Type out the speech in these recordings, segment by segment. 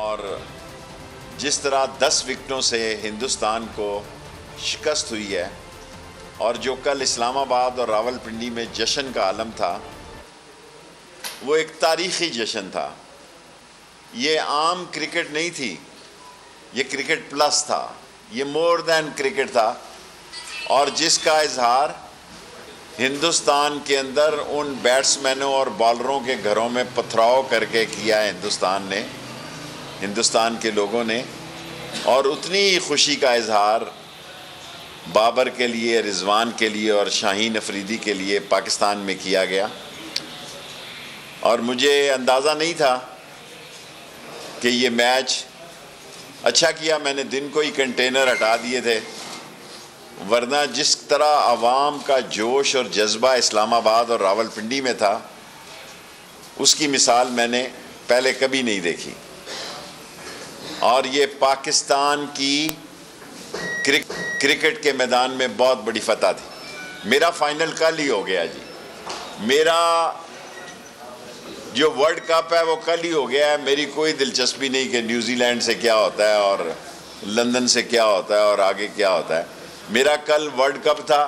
और जिस तरह 10 विकेटों से हिंदुस्तान को शिकस्त हुई है और जो कल इस्लामाबाद और रावलपिंडी में जश्न का आलम था, वो एक तारीख़ी जश्न था। ये आम क्रिकेट नहीं थी, ये क्रिकेट प्लस था, ये मोर दैन क्रिकेट था। और जिसका इजहार हिंदुस्तान के अंदर उन बैट्समैनों और बॉलरों के घरों में पथराव करके किया है हिंदुस्तान के लोगों ने, और उतनी ही खुशी का इजहार बाबर के लिए, रिजवान के लिए और शाहीन अफरीदी के लिए पाकिस्तान में किया गया। और मुझे अंदाज़ा नहीं था कि ये मैच, अच्छा किया मैंने दिन को ही कंटेनर हटा दिए थे, वरना जिस तरह आवाम का जोश और जज्बा इस्लामाबाद और रावलपिंडी में था, उसकी मिसाल मैंने पहले कभी नहीं देखी। और ये पाकिस्तान की क्रिकेट के मैदान में बहुत बड़ी फतह थी। मेरा फाइनल कल ही हो गया जी, मेरा जो वर्ल्ड कप है वो कल ही हो गया है। मेरी कोई दिलचस्पी नहीं कि न्यूजीलैंड से क्या होता है और लंदन से क्या होता है और आगे क्या होता है। मेरा कल वर्ल्ड कप था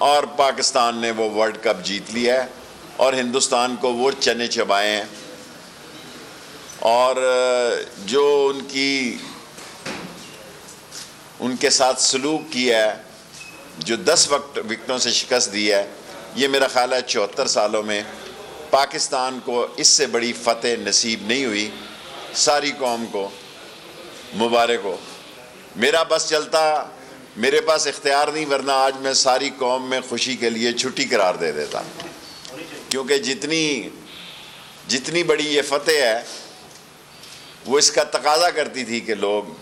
और पाकिस्तान ने वो वर्ल्ड कप जीत लिया है और हिंदुस्तान को वो चने चबाए हैं। और जो उनके साथ सलूक किया है, जो 10 विकेटों से शिकस्त दी है, ये मेरा ख्याल है 74 सालों में पाकिस्तान को इससे बड़ी फतेह नसीब नहीं हुई। सारी कौम को मुबारक हो। मेरा बस चलता, मेरे पास इख्तियार नहीं, वरना आज मैं सारी कौम में खुशी के लिए छुट्टी करार दे देता, क्योंकि जितनी बड़ी ये फतेह है वो इसका तकाजा करती थी कि लोग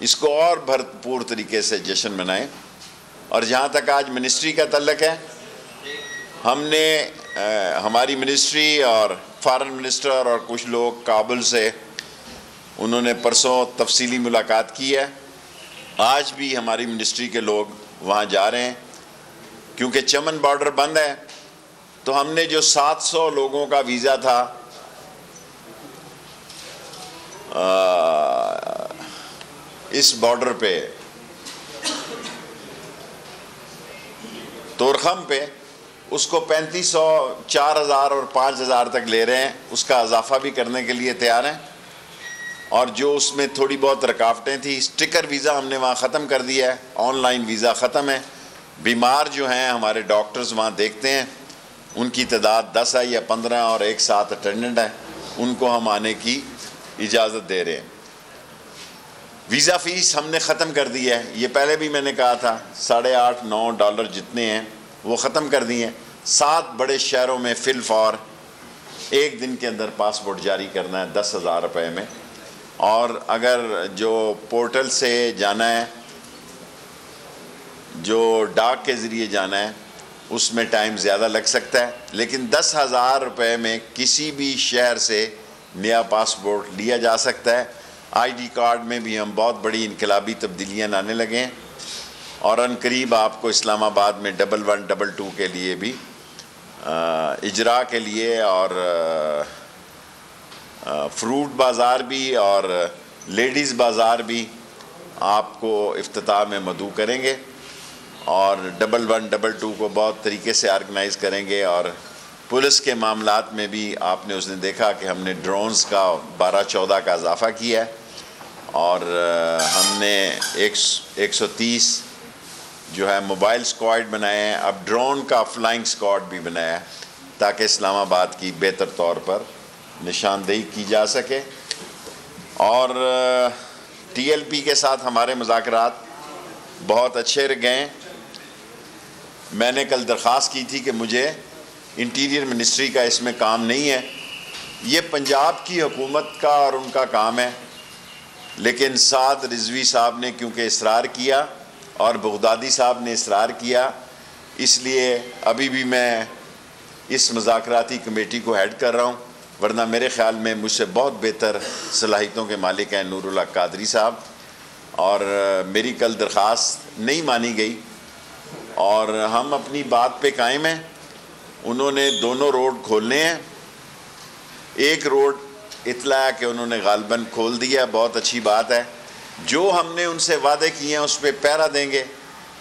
इसको और भरपूर तरीके से जश्न मनाएं। और जहाँ तक आज मिनिस्ट्री का तल्लक है, हमारी मिनिस्ट्री और फॉरेन मिनिस्टर और कुछ लोग काबुल से, उन्होंने परसों तफसीली मुलाकात की है। आज भी हमारी मिनिस्ट्री के लोग वहाँ जा रहे हैं, क्योंकि चमन बॉर्डर बंद है। तो हमने जो 700 लोगों का वीज़ा था इस बॉर्डर पे तोरखम पे, उसको 3500, 4000 और 5000 तक ले रहे हैं। उसका इजाफा भी करने के लिए तैयार हैं। और जो उसमें थोड़ी बहुत रुकावटें थी, स्टिकर वीज़ा हमने वहाँ ख़त्म कर दिया है, ऑनलाइन वीज़ा ख़त्म है। बीमार जो हैं हमारे डॉक्टर्स वहाँ देखते हैं, उनकी तादाद 10 है या 15 और एक साथ अटेंडेंट है, उनको हम आने की इजाज़त दे रहे हैं। वीज़ा फ़ीस हमने ख़त्म कर दी है, ये पहले भी मैंने कहा था, $8.5-9 जितने हैं वो ख़त्म कर दिए हैं। 7 बड़े शहरों में फ़िलफ़ौर एक दिन के अंदर पासपोर्ट जारी करना है 10,000 रुपये में। और अगर जो पोर्टल से जाना है, जो डाक के ज़रिए जाना है, उसमें टाइम ज़्यादा लग सकता है, लेकिन 10,000 रुपये में किसी भी शहर से नया पासपोर्ट लिया जा सकता है। आईडी कार्ड में भी हम बहुत बड़ी इनकलाबी तब्दीलियाँ लाने लगे हैं। और अनकरीब आपको इस्लामाबाद में 1122 के लिए भी इजरा के लिए और फ्रूट बाज़ार भी और लेडीज़ बाज़ार भी आपको इफ्तिताह में मदऊ करेंगे और 1122 को बहुत तरीके से ऑर्गेनाइज़ करेंगे। और पुलिस के मामलात में भी आपने उस दिन देखा कि हमने ड्रोन्स का 12-14 का इजाफ़ा किया है और हमने 130 जो है मोबाइल स्क्वाड बनाए हैं। अब ड्रोन का फ्लाइंग स्क्वाड भी बनाया है, ताकि इस्लामाबाद की बेहतर तौर पर निशानदेही की जा सके। और TLP के साथ हमारे मुज़ाकरात बहुत अच्छे गए। मैंने कल दरख्वास्त की थी कि मुझे इंटीरियर मिनिस्ट्री का इसमें काम नहीं है, ये पंजाब की हुकूमत का और उनका काम है। लेकिन साद रिजवी साहब ने क्योंकि इसरार किया और बगदादी साहब ने इसरार किया, इसलिए अभी भी मैं इस मुज़ाकराती कमेटी को हेड कर रहा हूँ, वरना मेरे ख़्याल में मुझसे बहुत बेहतर सलाहियतों के मालिक हैं नूरुल्लाह कादरी साहब। और मेरी कल दरख्वास्त नहीं मानी गई और हम अपनी बात पे कायम हैं। उन्होंने दोनों रोड खोलने हैं, एक रोड इतला है कि उन्होंने गालबन खोल दिया, बहुत अच्छी बात है। जो हमने उनसे वादे किए हैं उस पर पहरा देंगे।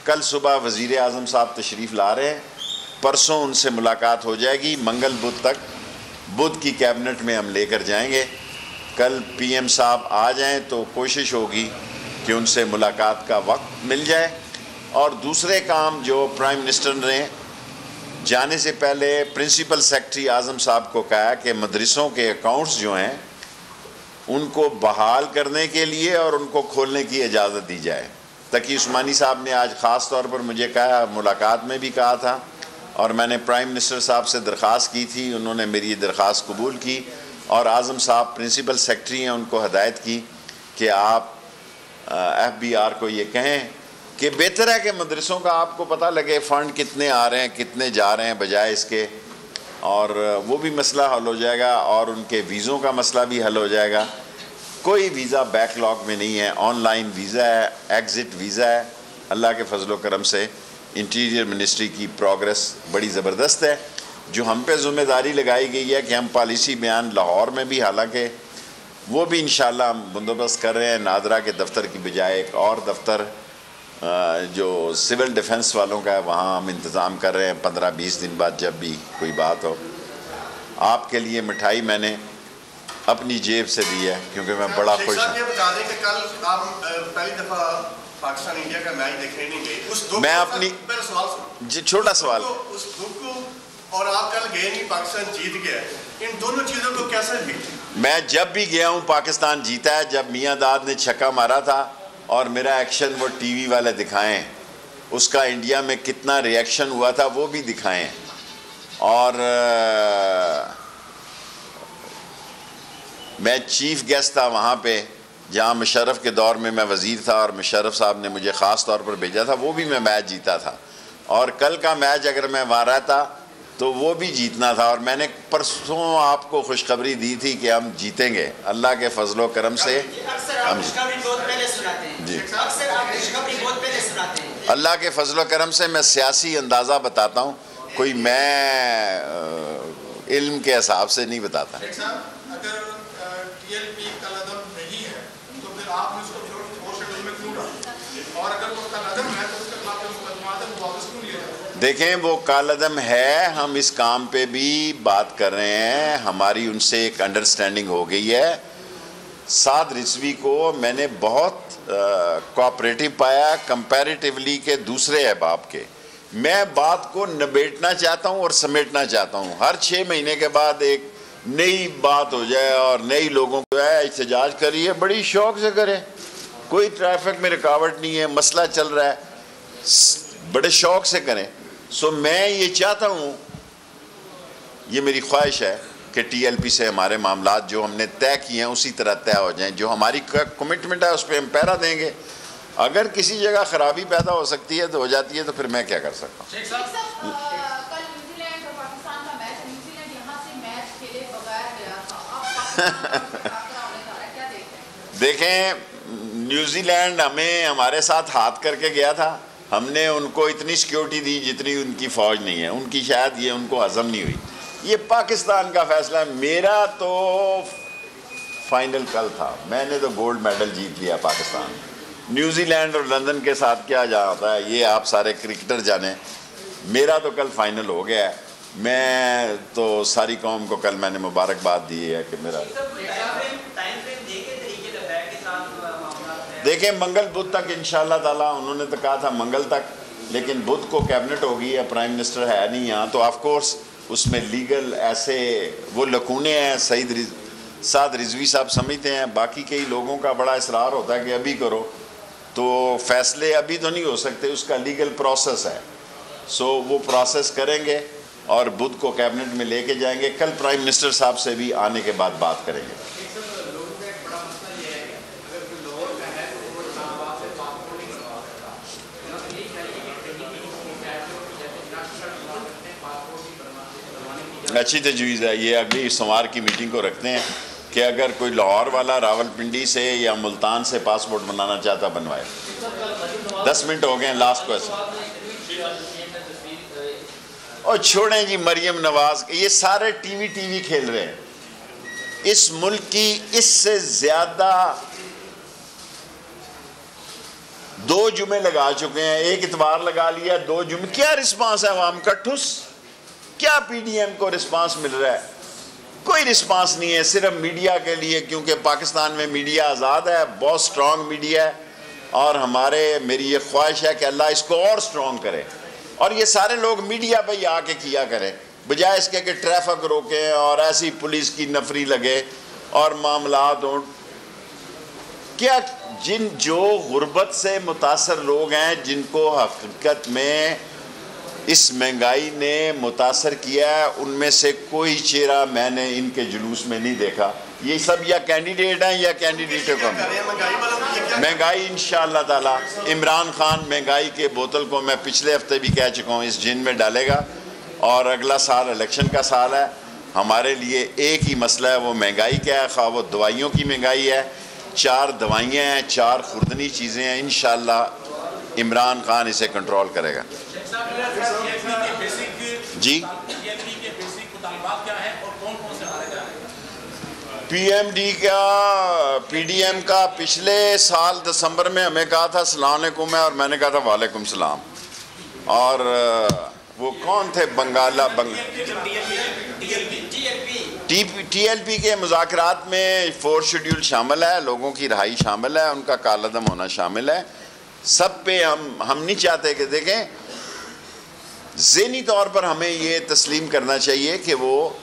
कल सुबह वज़ीर आज़म साहब तशरीफ़ ला रहे हैं, परसों उनसे मुलाकात हो जाएगी, मंगल बुध तक बुध की कैबिनेट में हम लेकर जाएंगे। कल पीएम साहब आ जाएं तो कोशिश होगी कि उनसे मुलाकात का वक्त मिल जाए। और दूसरे काम जो प्राइम मिनिस्टर ने जाने से पहले प्रिंसिपल सेक्रेटरी आज़म साहब को कहा कि मदरसों के अकाउंट्स जो हैं उनको बहाल करने के लिए और उनको खोलने की इजाज़त दी जाए। तकी उस्मानी साहब ने आज ख़ास तौर पर मुझे कहा, मुलाकात में भी कहा था, और मैंने प्राइम मिनिस्टर साहब से दरख्वास्त की थी, उन्होंने मेरी ये दरख्वास्त कबूल की। और आज़म साहब प्रिंसिपल सेक्रेटरी हैं, उनको हदायत की कि आप FBR को ये कहें कि बेहतर है कि मदरसों का आपको पता लगे फ़ंड कितने आ रहे हैं, कितने जा रहे हैं, बजाय इसके, और वो भी मसला हल हो जाएगा और उनके वीज़ों का मसला भी हल हो जाएगा। कोई वीज़ा बैकलॉग में नहीं है, ऑनलाइन वीज़ा है, एग्ज़िट वीज़ा है। अल्लाह के फजलो करम से इंटीरियर मिनिस्ट्री की प्रोग्रेस बड़ी ज़बरदस्त है। जो हम पे ज़िम्मेदारी लगाई गई है कि हम पॉलिसी बयान लाहौर में भी, हालांकि वो भी इंशाल्लाह हम बंदोबस्त कर रहे हैं, नादरा के दफ्तर की बजाय एक और दफ्तर जो सिविल डिफेंस वालों का है वहाँ हम इंतज़ाम कर रहे हैं। 15-20 दिन बाद जब भी कोई बात हो, आपके लिए मिठाई मैंने अपनी जेब से दी है क्योंकि मैं बड़ा खुश हूँ। कल आप पहली दफ़ा पाकिस्तान इंडिया का मैच देखने नहीं गए, उस दुख मैं अपनी जी छोटा सवाल, उस दुख को, और आप कल गए नहीं, पाकिस्तान जीत गया, इन दोनों चीज़ों को कैसे देखते? मैं जब भी गया हूँ पाकिस्तान जीता है। जब मियाँ दाद ने छक्का मारा था और मेरा एक्शन वो टीवी वाले दिखाएं, उसका इंडिया में कितना रिएक्शन हुआ था वो भी दिखाएं। और मैं चीफ गेस्ट था वहाँ पे जहाँ मुशर्रफ के दौर में मैं वज़ीर था और मुशर्रफ साहब ने मुझे ख़ास तौर पर भेजा था, वो भी मैं मैच जीता था। और कल का मैच अगर मैं वहाँ रहता तो वो भी जीतना था। और मैंने परसों आपको खुशखबरी दी थी कि हम जीतेंगे अल्लाह के फजलो करम से। हम जी अल्लाह के फजलो करम से मैं सियासी अंदाज़ा बताता हूँ, कोई मैं इल्म के हिसाब से नहीं बताता। देखें वो कालदम है, हम इस काम पे भी बात कर रहे हैं, हमारी उनसे एक अंडरस्टैंडिंग हो गई है। साद रिजवी को मैंने बहुत कोऑपरेटिव पाया कंपैरेटिवली के दूसरे अहबाब के। मैं बात को निबेटना चाहता हूँ और समेटना चाहता हूँ। हर 6 महीने के बाद एक नई बात हो जाए और नई लोगों को एहतजाज करिए, बड़ी शौक से करें, कोई ट्रैफिक में रुकावट नहीं है, मसला चल रहा है, बड़े शौक से करें। सो मैं ये चाहता हूँ, ये मेरी ख्वाहिश है कि TLP से हमारे मामलात जो हमने तय किए हैं उसी तरह तय हो जाएं। जो हमारी कमिटमेंट है उस पर हम पहरा देंगे। अगर किसी जगह ख़राबी पैदा हो सकती है तो हो जाती है, तो फिर मैं क्या कर सकता हूँ। देखें, न्यूजीलैंड हमें हमारे साथ हाथ करके गया था, हमने उनको इतनी सिक्योरिटी दी जितनी उनकी फ़ौज नहीं है, उनकी शायद ये उनको हज़म नहीं हुई। ये पाकिस्तान का फ़ैसला है। मेरा तो फाइनल कल था, मैंने तो गोल्ड मेडल जीत लिया पाकिस्तान। न्यूजीलैंड और लंदन के साथ क्या जाता है ये आप सारे क्रिकेटर जाने, मेरा तो कल फाइनल हो गया है। मैं तो सारी कौम को कल मैंने मुबारकबाद दी है कि मेरा देखें मंगल बुध तक इंशाल्लाह ताला, उन्होंने तो कहा था मंगल तक, लेकिन बुध को कैबिनेट होगी या प्राइम मिनिस्टर है नहीं यहाँ, तो ऑफ कोर्स उसमें लीगल ऐसे वो लकूने हैं। साद रिजवी साहब समझते हैं, बाकी कई लोगों का बड़ा इसरार होता है कि अभी करो, तो फैसले अभी तो नहीं हो सकते, उसका लीगल प्रोसेस है। सो वो प्रोसेस करेंगे और बुध को कैबिनेट में लेके जाएंगे। कल प्राइम मिनिस्टर साहब से भी आने के बाद बात करेंगे। अच्छी तजवीज़ है, ये अगली सोमवार की मीटिंग को रखते हैं कि अगर कोई लाहौर वाला रावलपिंडी से या मुल्तान से पासपोर्ट बनाना चाहता बनवाए। 10 मिनट हो गए हैं, लास्ट क्वेश्चन। और छोड़ें जी मरियम नवाज, ये सारे टीवी खेल रहे हैं। इस मुल्क की इससे ज़्यादा 2 जुमे लगा चुके हैं, एक इतवार लगा लिया, 2 जुमे, क्या रिस्पांस है अवाम का? ठुस। क्या पीडीएम को रिस्पांस मिल रहा है? कोई रिस्पांस नहीं है, सिर्फ मीडिया के लिए, क्योंकि पाकिस्तान में मीडिया आज़ाद है, बहुत स्ट्रॉन्ग मीडिया है, और मेरी ये ख्वाहिश है कि अल्लाह इसको और स्ट्रॉन्ग करे, और ये सारे लोग मीडिया पे ही आके किया करें, बजाय इसके कि ट्रैफिक रोकें और ऐसी पुलिस की नफरी लगे और मामलात हों। क्या जो गुर्बत से मुतासर लोग हैं, जिनको हकीकत में इस महंगाई ने मुतासर किया है, उनमें से कोई चेहरा मैंने इनके जुलूस में नहीं देखा। ये सब या कैंडिडेट हैं या कैंडिडेटों का महंगाई इंशाअल्लाह ताला। इमरान खान महंगाई के बोतल को मैं पिछले हफ्ते भी कह चुका हूँ, इस जिन में डालेगा, और अगला साल इलेक्शन का साल है। हमारे लिए एक ही मसला है, वो महंगाई क्या है, खा वो दवाइयों की महंगाई है। 4 दवाइयाँ हैं, 4 खुर्दनी चीज़ें हैं, इंशाअल्लाह इमरान खान इसे कंट्रोल करेगा। जी, पीएमडी का पीडीएम का पिछले साल दिसंबर में हमें कहा था अस्सलाम वालेकुम है, और मैंने कहा था वालेकुम सलाम, और वो कौन थे? टीएलपी के मुज़ाकरात में 4th शेड्यूल शामिल है, लोगों की रहाई शामिल है, उनका कालदम होना शामिल है। सब पे हम नहीं चाहते कि देखें, ज़हनी तौर पर हमें ये तस्लीम करना चाहिए कि वो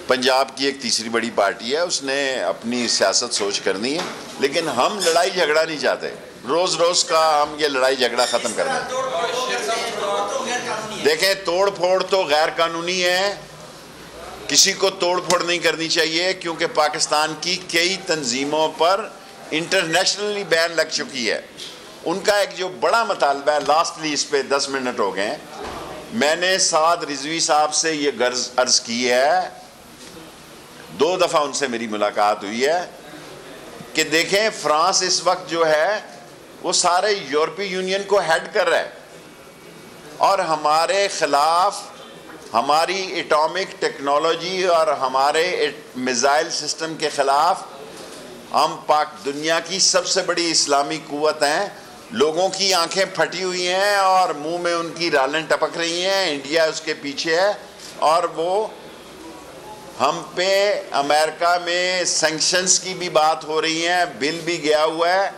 पंजाब की एक तीसरी बड़ी पार्टी है, उसने अपनी सियासत सोच करनी है, लेकिन हम लड़ाई झगड़ा नहीं चाहते। रोज़ रोज़ का हम ये लड़ाई झगड़ा ख़त्म कर दें। देखें, तोड़ फोड़ तो गैर कानूनी है, किसी को तोड़ फोड़ नहीं करनी चाहिए, क्योंकि पाकिस्तान की कई तंजीमों पर इंटरनेशनली बैन लग चुकी है। उनका एक जो बड़ा मुतालबा है, लास्टली इस पे 10 मिनट हो गए, मैंने साद रिजवी साहब से ये गर्ज अर्ज़ की है, 2 दफ़ा उनसे मेरी मुलाकात हुई है, कि देखें फ्रांस इस वक्त जो है वो सारे यूरोपीय यूनियन को हेड कर रहा है, और हमारे ख़िलाफ़ हमारी एटॉमिक टेक्नोलॉजी और हमारे मिसाइल सिस्टम के ख़िलाफ़ हम दुनिया की सबसे बड़ी इस्लामी कुव्वत हैं। लोगों की आंखें फटी हुई हैं और मुंह में उनकी रालें टपक रही हैं, इंडिया उसके पीछे है, और वो हम पे अमेरिका में सैंक्शंस की भी बात हो रही है, बिल भी गया हुआ है।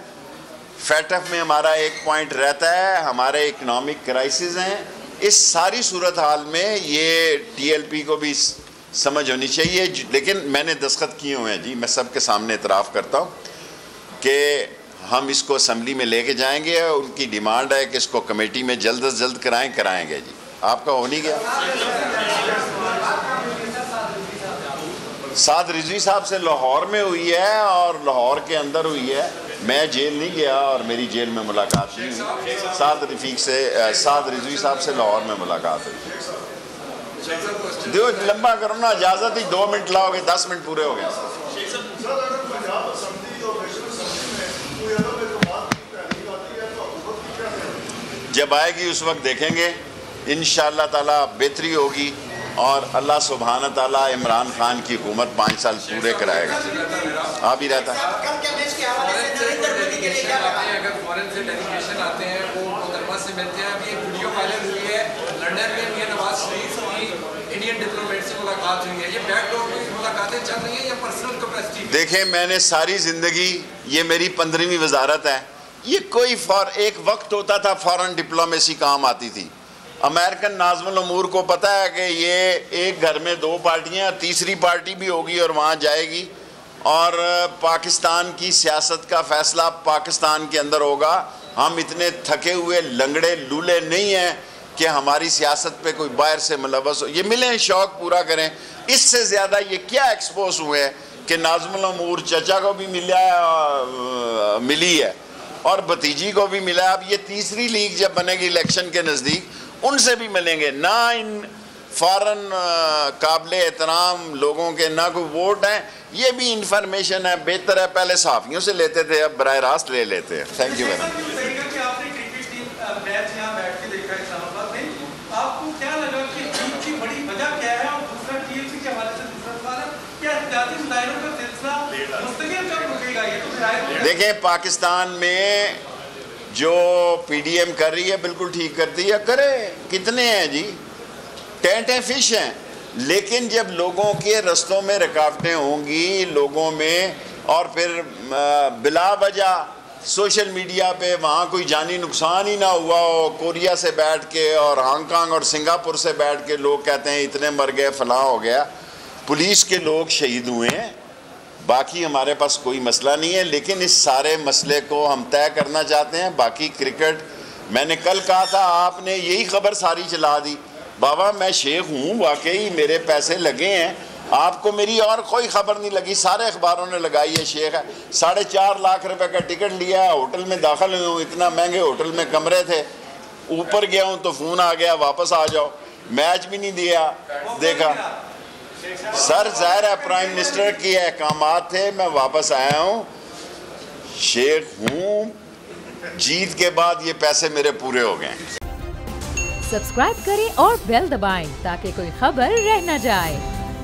फैटफ में हमारा एक पॉइंट रहता है, हमारे इकनॉमिक क्राइसिस हैं। इस सारी सूरत हाल में ये टीएलपी को भी समझ होनी चाहिए, लेकिन मैंने दस्तखत किए हुए हैं जी, मैं सबके सामने इतराफ़ करता हूँ कि हम इसको असम्बली में लेके जाएंगे। उनकी डिमांड है कि इसको कमेटी में जल्द अज जल्द कराएंगे जी। आपका हो नहीं गया? साद रिजवी साहब से लाहौर में हुई है, और लाहौर के अंदर हुई है, मैं जेल नहीं गया और मेरी जेल में मुलाकात नहीं हुई। साद रिजवी साहब से लाहौर में मुलाकात हुई। दो लंबा करो ना, इजाज़त ही 2 मिनट लाओगे, 10 मिनट पूरे हो गए। जब आएगी उस वक्त देखेंगे, इंशाअल्लाह ताला बेहतरी होगी, और अल्लाह सुब्हान ताला इमरान खान की हुकूमत 5 साल पूरे कराएगा। आ भी रहता है। देखें, मैंने सारी ज़िंदगी, ये मेरी 15वीं वजारत है, ये कोई एक वक्त होता था फॉरेन डिप्लोमेसी काम आती थी। अमेरिकन नाज़मुल उमूर को पता है कि ये एक घर में 2 पार्टियां, तीसरी पार्टी भी होगी और वहाँ जाएगी, और पाकिस्तान की सियासत का फ़ैसला पाकिस्तान के अंदर होगा। हम इतने थके हुए लंगड़े लूले नहीं हैं कि हमारी सियासत पे कोई बाहर से मुलव्वस हो। ये मिलें, शौक़ पूरा करें। इससे ज़्यादा ये क्या एक्सपोज हुए हैं कि नाज़मुल उमूर चचा को भी मिली है और भतीजी को भी मिला है। अब ये तीसरी लीग जब बनेगी इलेक्शन के नज़दीक, उनसे भी मिलेंगे। ना इन फ़ौरन काबिल एहतराम लोगों के ना कोई वोट हैं, ये भी इंफॉर्मेशन है। बेहतर है पहले सहाफ़ियों से लेते थे, अब बराह रास्त ले लेते हैं। Thank you very much. आपको क्या लगा कि जीत की बड़ी वजह क्या है, और दूसरा टीएलपी के हवाले से दूसरा सवाल है, क्या देखें, पाकिस्तान में जो पीडीएम कर रही है बिल्कुल ठीक करती है, करे। कितने हैं जी, टेंटें फिश हैं। लेकिन जब लोगों के रस्तों में रुकावटें होंगी, लोगों में, और फिर बिला वजह सोशल मीडिया पे वहाँ कोई जानी नुकसान ही ना हुआ हो, कोरिया से बैठ के और हांगकांग और सिंगापुर से बैठ के लोग कहते हैं इतने मर गए, फलां हो गया, पुलिस के लोग शहीद हुए हैं, बाकी हमारे पास कोई मसला नहीं है। लेकिन इस सारे मसले को हम तय करना चाहते हैं। बाकी क्रिकेट, मैंने कल कहा था, आपने यही खबर सारी चला दी। बाबा मैं शेख हूँ, वाकई मेरे पैसे लगे हैं, आपको मेरी और कोई खबर नहीं लगी, सारे अखबारों ने लगाई है शेख है। 4.5 लाख रुपए का टिकट लिया है, होटल में दाखिल हुई हूँ, इतना महंगे होटल में कमरे थे, ऊपर गया हूँ तो फ़ोन आ गया वापस आ जाओ, मैच भी नहीं दिया, देखा। सर ज़ाहिर है प्राइम मिनिस्टर की अहकामात थे, मैं वापस आया हूँ, शेख हूँ, जीत के बाद ये पैसे मेरे पूरे हो गए। सब्सक्राइब करें और बेल दबाएं ताकि कोई खबर रह न जाए।